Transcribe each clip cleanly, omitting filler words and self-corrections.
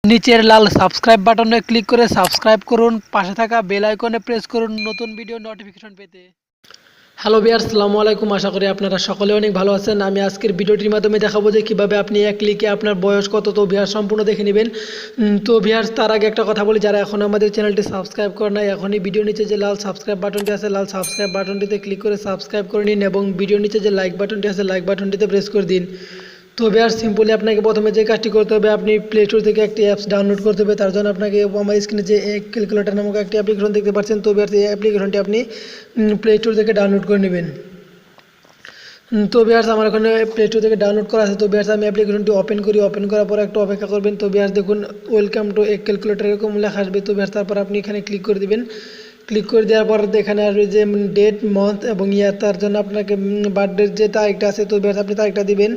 নিচের লাল সাবস্ক্রাইব বাটনে ক্লিক করে সাবস্ক্রাইব করুন, পাশে থাকা বেল আইকনে প্রেস করুন নতুন ভিডিও নোটিফিকেশন পেতে। হ্যালো ভিউয়ার্স, আসসালামু আলাইকুম। আশা করি আপনারা সকলে অনেক ভালো আছেন। আমি আজকের ভিডিওটির মাধ্যমে দেখাবো যে কীভাবে আপনি এক ক্লিকে আপনার বয়স কত তো ভিউয়ার্স সম্পূর্ণ দেখে নেবেন। তো ভিউয়ার্স, তার আগে একটা কথা বলি, যারা এখন আমাদের চ্যানেলটি সাবস্ক্রাইব করে নাই, এখনই ভিডিও নিচে যে লাল সাবস্ক্রাইব বাটনটি আছে, লাল সাবস্ক্রাইব বাটনটিতে ক্লিক করে সাবস্ক্রাইব করে নিন এবং ভিডিও নিচে যে লাইক বাটনটি আছে, লাইক বাটনটিতে প্রেস করে দিন। তো ভিউয়ার্স, সিম্পলি আপনাকে প্রথমে যে কাজটি করতে হবে, আপনি প্লে স্টোর থেকে একটি অ্যাপস ডাউনলোড করতে হবে। তার জন্য আপনাকে আমার স্ক্রিনে যে ক্যালকুলেটর নামক একটি অ্যাপ্লিকেশন দেখতে পাচ্ছেন, তো ভিউয়ার্স এই অ্যাপ্লিকেশনটি আপনি প্লে স্টোর থেকে ডাউনলোড করে নেবেন। তো ভিউয়ার্স, আমার ওখানে প্লে স্টোর থেকে ডাউনলোড করা আছে। তো ভিউয়ার্স, আমি অ্যাপ্লিকেশনটি ওপেন করি। ওপেন করার পর একটু অপেক্ষা করবেন। তো ভিউয়ার্স দেখুন, ওয়েলকাম টু এক ক্যালকুলেটর এরকম লেখা আসবে। তো ভিউয়ার্স, তারপর আপনি এখানে ক্লিক করে দিবেন। ক্লিক করে দেওয়ার পর এখানে আসবে যে ডেট, মান্থ এবং ইয়ার। তার জন্য আপনাকে বার্থডের যে তারিখটা আছে, তো ভিউয়ার্স আপনি তারিখটা দিবেন।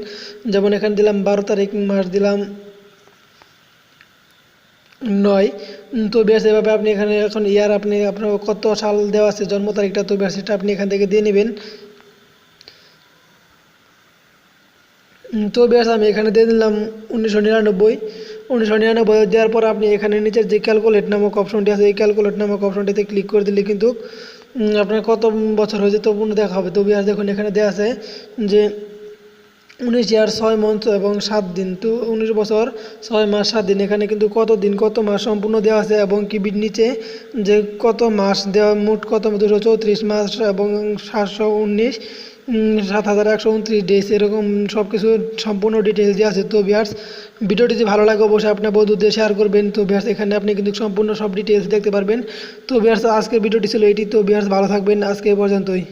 যেমন এখানে দিলাম 12 তারিখ, মাস দিলাম 9। তো ভিউয়ার্স এভাবে আপনি এখানে এখন ইয়ার আপনি আপনার কত সাল দেওয়া আছে, জন্ম তারিখটা, তো ভিউয়ার্স সেটা আপনি এখান থেকে দিয়ে নেবেন। তো ভিউয়ার্স আমি এখানে দিয়ে দিলাম 1999। 1999 দেওয়ার পর আপনি এখানে নিচের যে ক্যালকুলেট নামক অপশনটি আছে, এই ক্যালকুলেট নামক অপশনটিতে ক্লিক করে দিলে কিন্তু আপনার কত বছর হয়েছে তো পূর্ণ দেখা হবে। তো ভিউয়ার্স দেখুন, এখানে দেওয়া আছে যে 19 ইয়ার 6 মাস এবং 7 দিন। তো 19 বছর 6 মাস 7 দিন, এখানে কিন্তু কত দিন কত মাস সম্পূর্ণ দেওয়া আছে এবং কি নিচে যে কত মাস দেওয়া, মোট কত 234 মাস এবং 719 7129 ডেজ, এরকম সব কিছু সম্পূর্ণ ডিটেলস দেওয়া আছে। তো ভিউয়ার্স, ভিডিওটি যদি ভালো লাগে অবশ্যই আপনার বন্ধুদের শেয়ার করবেন। তো ভিউয়ার্স, এখানে আপনি কিন্তু সম্পূর্ণ সব ডিটেলস দেখতে পারবেন। তো ভিউয়ার্স, আজকের ভিডিওটি ছিল এটি। তো ভিউয়ার্স, ভালো থাকবেন, আজকে এ পর্যন্তই।